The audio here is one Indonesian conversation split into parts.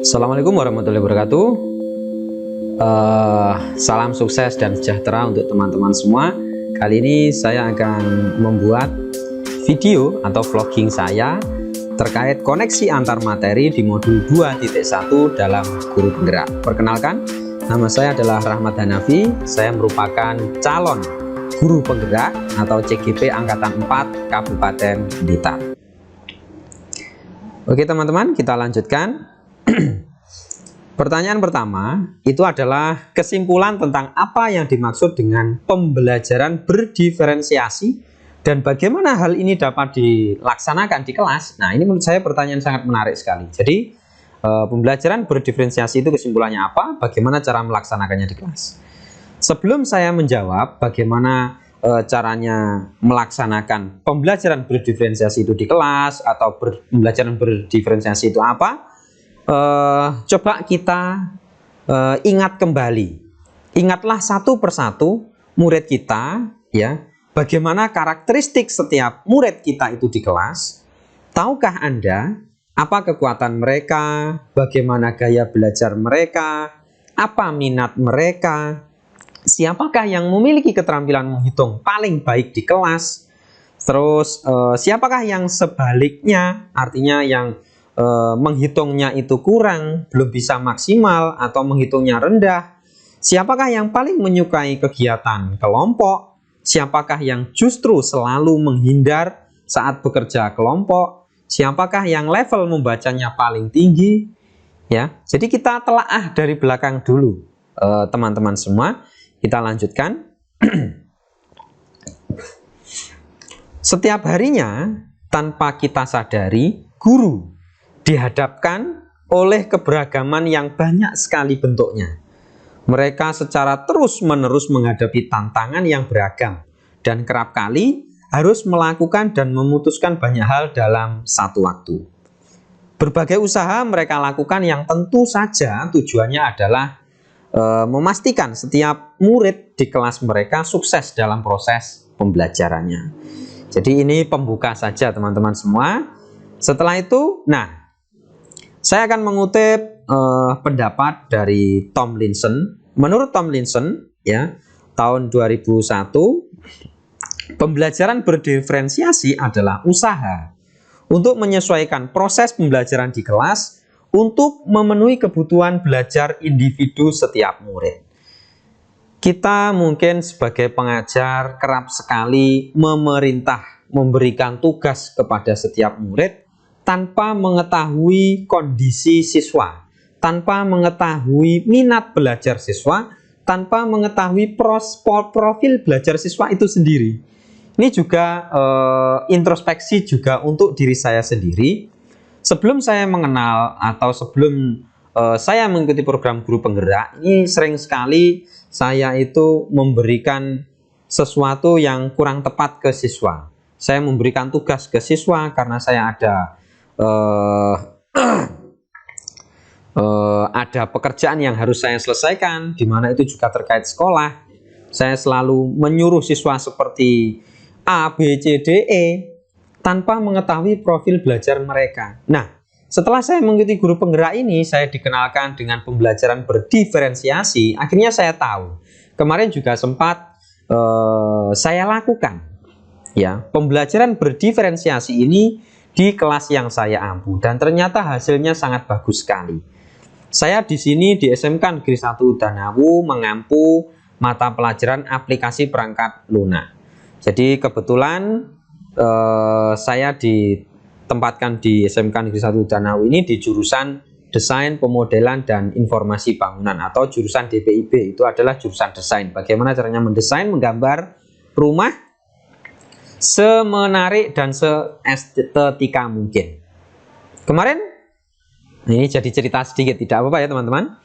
Assalamualaikum warahmatullahi wabarakatuh. Salam sukses dan sejahtera untuk teman-teman semua. Kali ini saya akan membuat video atau vlogging saya terkait koneksi antar materi di modul 2.1 dalam Guru Penggerak. Perkenalkan, nama saya adalah Rahmat Hanafi. Saya merupakan calon Guru Penggerak atau CGP Angkatan 4 Kabupaten Blitar. Oke teman-teman, kita lanjutkan. Pertanyaan pertama itu adalah kesimpulan tentang apa yang dimaksud dengan pembelajaran berdiferensiasi dan bagaimana hal ini dapat dilaksanakan di kelas. Nah, ini menurut saya pertanyaan sangat menarik sekali. Jadi pembelajaran berdiferensiasi itu kesimpulannya apa? Bagaimana cara melaksanakannya di kelas? Sebelum saya menjawab bagaimana caranya melaksanakan pembelajaran berdiferensiasi itu di kelas atau pembelajaran berdiferensiasi itu apa? Coba kita ingat kembali. Ingatlah satu persatu murid kita, ya. Bagaimana karakteristik setiap murid kita itu di kelas? Tahukah Anda apa kekuatan mereka? Bagaimana gaya belajar mereka? Apa minat mereka? Siapakah yang memiliki keterampilan menghitung paling baik di kelas? Terus siapakah yang sebaliknya, artinya yang menghitungnya itu kurang, belum bisa maksimal atau menghitungnya rendah? Siapakah yang paling menyukai kegiatan kelompok? Siapakah yang justru selalu menghindar saat bekerja kelompok? Siapakah yang level membacanya paling tinggi? Ya, jadi kita telaah dari belakang dulu, teman-teman semua. Kita lanjutkan. Setiap harinya tanpa kita sadari, guru dihadapkan oleh keberagaman yang banyak sekali bentuknya. Mereka secara terus-menerus menghadapi tantangan yang beragam dan kerap kali harus melakukan dan memutuskan banyak hal dalam satu waktu. Berbagai usaha mereka lakukan yang tentu saja tujuannya adalah memastikan setiap murid di kelas mereka sukses dalam proses pembelajarannya. Jadi ini pembuka saja teman-teman semua. Setelah itu, saya akan mengutip pendapat dari Tomlinson. Menurut Tomlinson, ya, tahun 2001, pembelajaran berdiferensiasi adalah usaha untuk menyesuaikan proses pembelajaran di kelas untuk memenuhi kebutuhan belajar individu setiap murid. Kita mungkin sebagai pengajar kerap sekali memberikan tugas kepada setiap murid tanpa mengetahui kondisi siswa, tanpa mengetahui minat belajar siswa, tanpa mengetahui profil belajar siswa itu sendiri. Ini juga introspeksi juga untuk diri saya sendiri. Sebelum saya mengenal atau sebelum saya mengikuti program Guru Penggerak, ini sering sekali saya itu memberikan sesuatu yang kurang tepat ke siswa. Saya memberikan tugas ke siswa karena saya ada pekerjaan yang harus saya selesaikan, di mana itu juga terkait sekolah. Saya selalu menyuruh siswa seperti A, B, C, D, E tanpa mengetahui profil belajar mereka. Nah, setelah saya mengikuti Guru Penggerak ini, saya dikenalkan dengan pembelajaran berdiferensiasi. Akhirnya saya tahu. Kemarin juga sempat saya lakukan, ya, pembelajaran berdiferensiasi ini di kelas yang saya ampu dan ternyata hasilnya sangat bagus sekali. Saya di sini di SMK Negeri 1 Danawu mengampu mata pelajaran aplikasi perangkat lunak. Jadi kebetulan saya ditempatkan di SMK Negeri 1 Danawu ini di jurusan Desain, Pemodelan, dan Informasi Bangunan atau jurusan DPIB. Itu adalah jurusan desain. Bagaimana caranya mendesain, menggambar rumah semenarik dan seestetika mungkin. Kemarin, ini jadi cerita sedikit, tidak apa-apa ya teman-teman.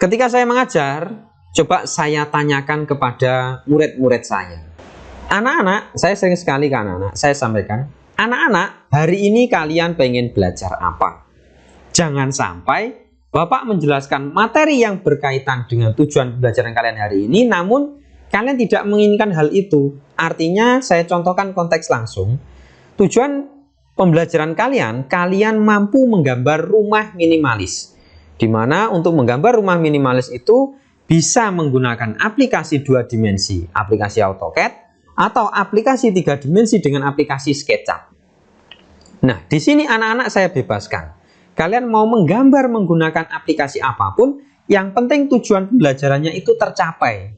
Ketika saya mengajar, coba saya tanyakan kepada murid-murid saya. Anak-anak, saya sering sekali ke anak-anak, saya sampaikan, anak-anak, hari ini kalian pengen belajar apa? Jangan sampai Bapak menjelaskan materi yang berkaitan dengan tujuan pembelajaran kalian hari ini, namun kalian tidak menginginkan hal itu. Artinya saya contohkan konteks langsung. Tujuan pembelajaran kalian, kalian mampu menggambar rumah minimalis. Di mana untuk menggambar rumah minimalis itu bisa menggunakan aplikasi 2 dimensi, aplikasi AutoCAD, atau aplikasi 3 dimensi dengan aplikasi SketchUp. Nah, di sini anak-anak saya bebaskan. Kalian mau menggambar menggunakan aplikasi apapun, yang penting tujuan pembelajarannya itu tercapai.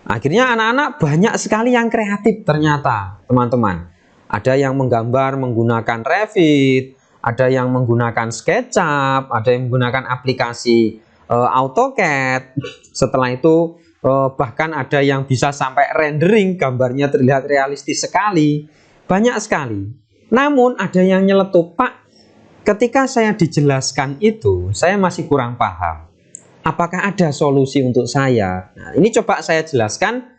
Akhirnya anak-anak banyak sekali yang kreatif ternyata, teman-teman. Ada yang menggambar menggunakan Revit, ada yang menggunakan SketchUp, ada yang menggunakan aplikasi AutoCAD. Setelah itu bahkan ada yang bisa sampai rendering, gambarnya terlihat realistis sekali. Banyak sekali. Namun ada yang nyeletuk, Pak, ketika saya dijelaskan itu, saya masih kurang paham. Apakah ada solusi untuk saya? Nah, ini coba saya jelaskan.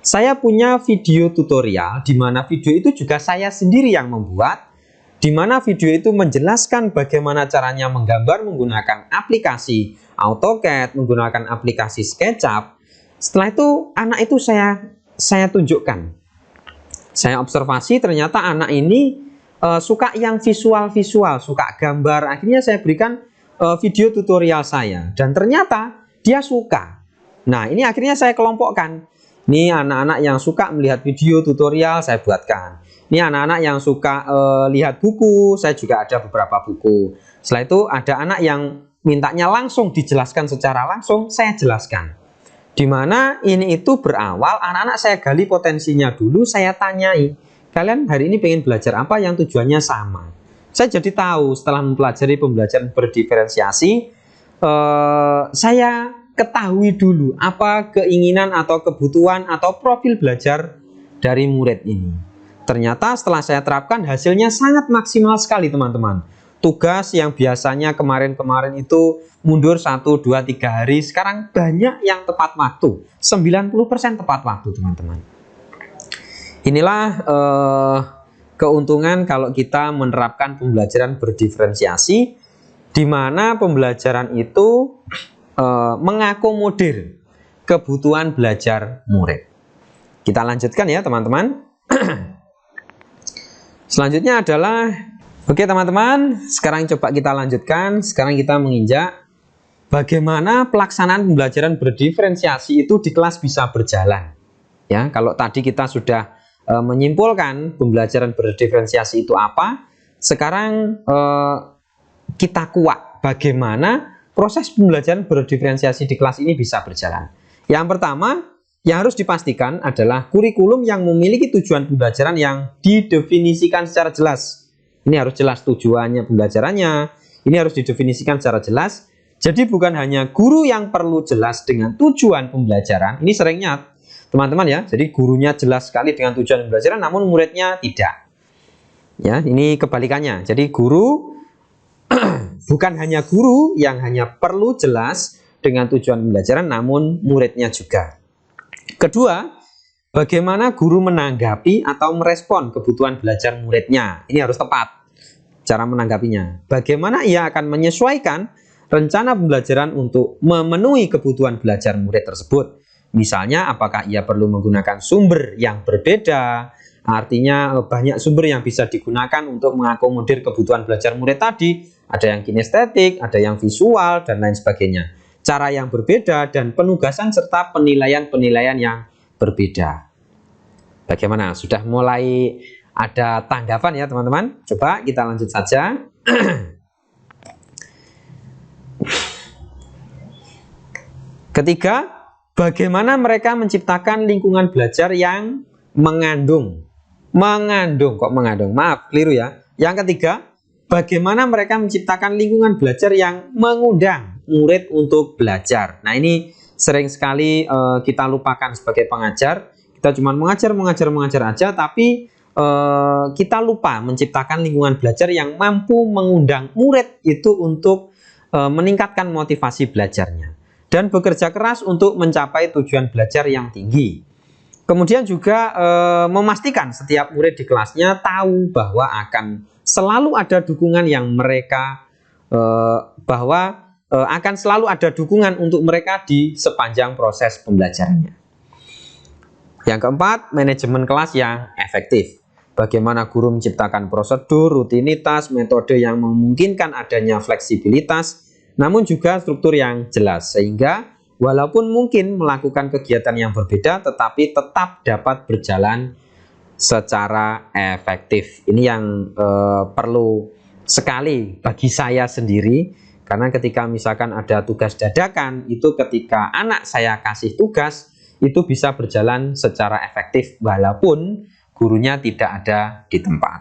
Saya punya video tutorial, di mana video itu juga saya sendiri yang membuat, di mana video itu menjelaskan bagaimana caranya menggambar menggunakan aplikasi AutoCAD, menggunakan aplikasi SketchUp. Setelah itu, anak itu saya tunjukkan. Saya observasi ternyata anak ini suka yang visual-visual, suka gambar. Akhirnya saya berikan video tutorial saya, dan ternyata dia suka. Nah, ini akhirnya saya kelompokkan. Ini anak-anak yang suka melihat video tutorial, saya buatkan. Ini anak-anak yang suka lihat buku, saya juga ada beberapa buku. Setelah itu ada anak yang mintanya langsung dijelaskan secara langsung, saya jelaskan. Dimana ini itu berawal, anak-anak saya gali potensinya dulu, saya tanyai, kalian hari ini pengen belajar apa yang tujuannya sama. Saya jadi tahu setelah mempelajari pembelajaran berdiferensiasi, saya ketahui dulu apa keinginan atau kebutuhan atau profil belajar dari murid ini. Ternyata setelah saya terapkan hasilnya sangat maksimal sekali, teman-teman. Tugas yang biasanya kemarin-kemarin itu mundur 1, 2, 3 hari, sekarang banyak yang tepat waktu. 90% tepat waktu, teman-teman. Inilah keuntungan kalau kita menerapkan pembelajaran berdiferensiasi, di mana pembelajaran itu mengakomodir kebutuhan belajar murid. Kita lanjutkan ya, teman-teman. Selanjutnya adalah, oke teman-teman, sekarang coba kita lanjutkan. Sekarang kita menginjak bagaimana pelaksanaan pembelajaran berdiferensiasi itu di kelas bisa berjalan. Ya, kalau tadi kita sudah menyimpulkan pembelajaran berdiferensiasi itu apa, sekarang kita kuak bagaimana proses pembelajaran berdiferensiasi di kelas ini bisa berjalan. Yang pertama yang harus dipastikan adalah kurikulum yang memiliki tujuan pembelajaran yang didefinisikan secara jelas. Ini harus jelas tujuannya pembelajarannya, ini harus didefinisikan secara jelas. Jadi bukan hanya guru yang perlu jelas dengan tujuan pembelajaran, ini seringnya teman-teman ya, jadi gurunya jelas sekali dengan tujuan pembelajaran, namun muridnya tidak. Ya, ini kebalikannya. Jadi guru bukan hanya guru yang hanya perlu jelas dengan tujuan pembelajaran, namun muridnya juga. Kedua, bagaimana guru menanggapi atau merespon kebutuhan belajar muridnya. Ini harus tepat cara menanggapinya. Bagaimana ia akan menyesuaikan rencana pembelajaran untuk memenuhi kebutuhan belajar murid tersebut. Misalnya, apakah ia perlu menggunakan sumber yang berbeda, artinya banyak sumber yang bisa digunakan untuk mengakomodir kebutuhan belajar murid tadi. Ada yang kinestetik, ada yang visual, dan lain sebagainya. Cara yang berbeda dan penugasan serta penilaian-penilaian yang berbeda. Bagaimana? Sudah mulai ada tanggapan ya teman-teman? Coba kita lanjut saja. Ketiga, bagaimana mereka menciptakan lingkungan belajar yang mengandung. Maaf, keliru ya. Yang ketiga, bagaimana mereka menciptakan lingkungan belajar yang mengundang murid untuk belajar. Nah, ini sering sekali kita lupakan sebagai pengajar. Kita cuma mengajar aja, tapi kita lupa menciptakan lingkungan belajar yang mampu mengundang murid itu untuk meningkatkan motivasi belajarnya dan bekerja keras untuk mencapai tujuan belajar yang tinggi. Kemudian juga memastikan setiap murid di kelasnya tahu bahwa akan selalu ada dukungan yang mereka akan selalu ada dukungan untuk mereka di sepanjang proses pembelajarannya. Yang keempat, manajemen kelas yang efektif. Bagaimana guru menciptakan prosedur, rutinitas, metode yang memungkinkan adanya fleksibilitas, namun juga struktur yang jelas, sehingga walaupun mungkin melakukan kegiatan yang berbeda, tetapi tetap dapat berjalan secara efektif. Ini yang perlu sekali bagi saya sendiri, karena ketika misalkan ada tugas dadakan, itu ketika anak saya kasih tugas, itu bisa berjalan secara efektif walaupun gurunya tidak ada di tempat.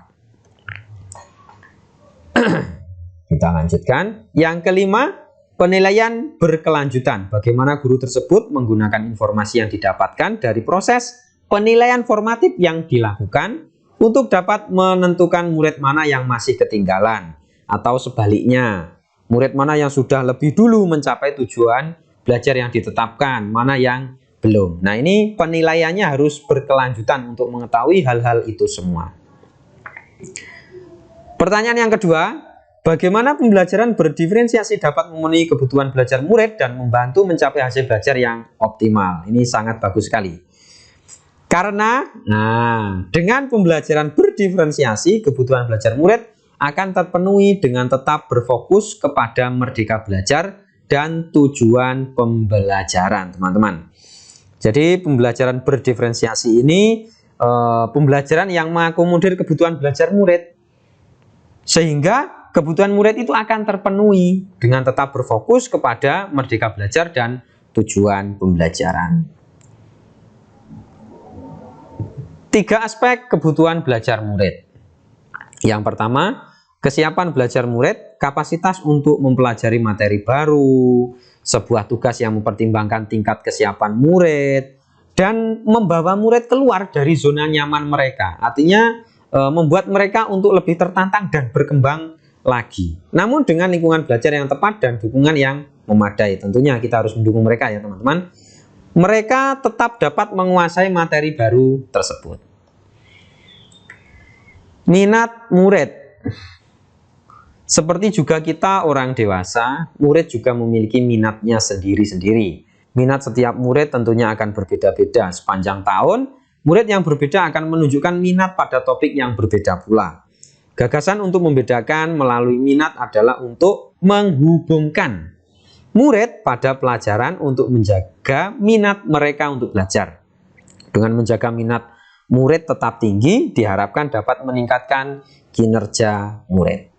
Kita lanjutkan. Yang kelima, penilaian berkelanjutan. Bagaimana guru tersebut menggunakan informasi yang didapatkan dari proses penilaian formatif yang dilakukan untuk dapat menentukan murid mana yang masih ketinggalan, atau sebaliknya, murid mana yang sudah lebih dulu mencapai tujuan belajar yang ditetapkan, mana yang belum. Nah, ini penilaiannya harus berkelanjutan untuk mengetahui hal-hal itu semua. Pertanyaan yang kedua, bagaimana pembelajaran berdiferensiasi dapat memenuhi kebutuhan belajar murid dan membantu mencapai hasil belajar yang optimal? Ini sangat bagus sekali. Karena, dengan pembelajaran berdiferensiasi, kebutuhan belajar murid akan terpenuhi dengan tetap berfokus kepada merdeka belajar dan tujuan pembelajaran, teman-teman. Jadi pembelajaran berdiferensiasi ini pembelajaran yang mengakomodir kebutuhan belajar murid, sehingga kebutuhan murid itu akan terpenuhi dengan tetap berfokus kepada merdeka belajar dan tujuan pembelajaran. 3 aspek kebutuhan belajar murid. Yang pertama, kesiapan belajar murid, kapasitas untuk mempelajari materi baru, sebuah tugas yang mempertimbangkan tingkat kesiapan murid, dan membawa murid keluar dari zona nyaman mereka. Artinya membuat mereka untuk lebih tertantang dan berkembang lagi. Namun dengan lingkungan belajar yang tepat dan dukungan yang memadai. Tentunya kita harus mendukung mereka ya teman-teman. Mereka tetap dapat menguasai materi baru tersebut. Minat murid. Seperti juga kita orang dewasa, murid juga memiliki minatnya sendiri-sendiri. Minat setiap murid tentunya akan berbeda-beda. Sepanjang tahun, murid yang berbeda akan menunjukkan minat pada topik yang berbeda pula. Gagasan untuk membedakan melalui minat adalah untuk menghubungkan murid pada pelajaran untuk menjaga minat mereka untuk belajar. Dengan menjaga minat murid tetap tinggi, diharapkan dapat meningkatkan kinerja murid.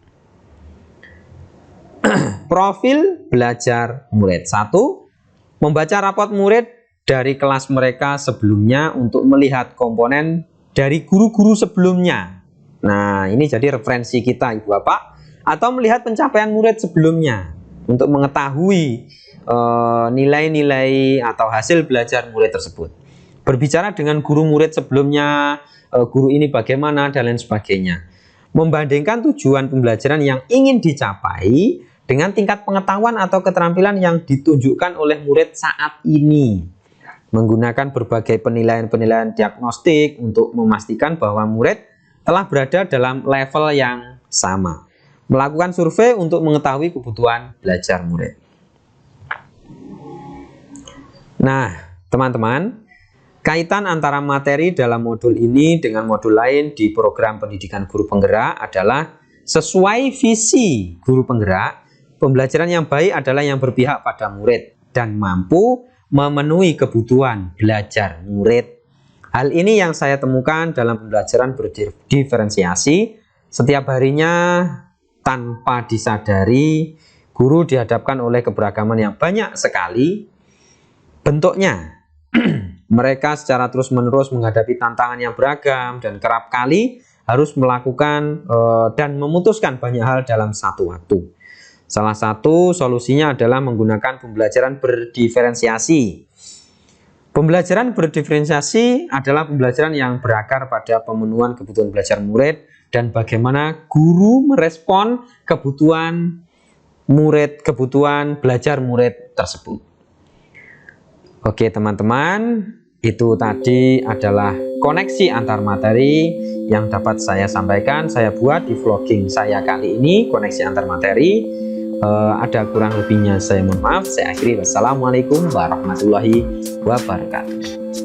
Profil belajar murid. 1. Membaca rapot murid dari kelas mereka sebelumnya untuk melihat komponen dari guru-guru sebelumnya. Nah, ini jadi referensi kita Ibu Bapak, atau melihat pencapaian murid sebelumnya untuk mengetahui nilai-nilai atau hasil belajar murid tersebut. Berbicara dengan guru murid sebelumnya, guru ini bagaimana dan lain sebagainya. Membandingkan tujuan pembelajaran yang ingin dicapai dengan tingkat pengetahuan atau keterampilan yang ditunjukkan oleh murid saat ini. Menggunakan berbagai penilaian-penilaian diagnostik untuk memastikan bahwa murid telah berada dalam level yang sama. Melakukan survei untuk mengetahui kebutuhan belajar murid. Nah, teman-teman, kaitan antara materi dalam modul ini dengan modul lain di program pendidikan guru penggerak adalah sesuai visi guru penggerak. Pembelajaran yang baik adalah yang berpihak pada murid dan mampu memenuhi kebutuhan belajar murid. Hal ini yang saya temukan dalam pembelajaran berdiferensiasi. Setiap harinya tanpa disadari, guru dihadapkan oleh keberagaman yang banyak sekali bentuknya. Mereka secara terus-menerus menghadapi tantangan yang beragam dan kerap kali harus melakukan dan memutuskan banyak hal dalam satu waktu. Salah satu solusinya adalah menggunakan pembelajaran berdiferensiasi. Pembelajaran berdiferensiasi adalah pembelajaran yang berakar pada pemenuhan kebutuhan belajar murid dan bagaimana guru merespon kebutuhan belajar murid tersebut. Oke teman-teman, itu tadi adalah koneksi antar materi yang dapat saya sampaikan, saya buat di vlogging saya kali ini, koneksi antar materi. Ada kurang lebihnya saya mohon maaf. Saya akhiri, wassalamualaikum warahmatullahi wabarakatuh.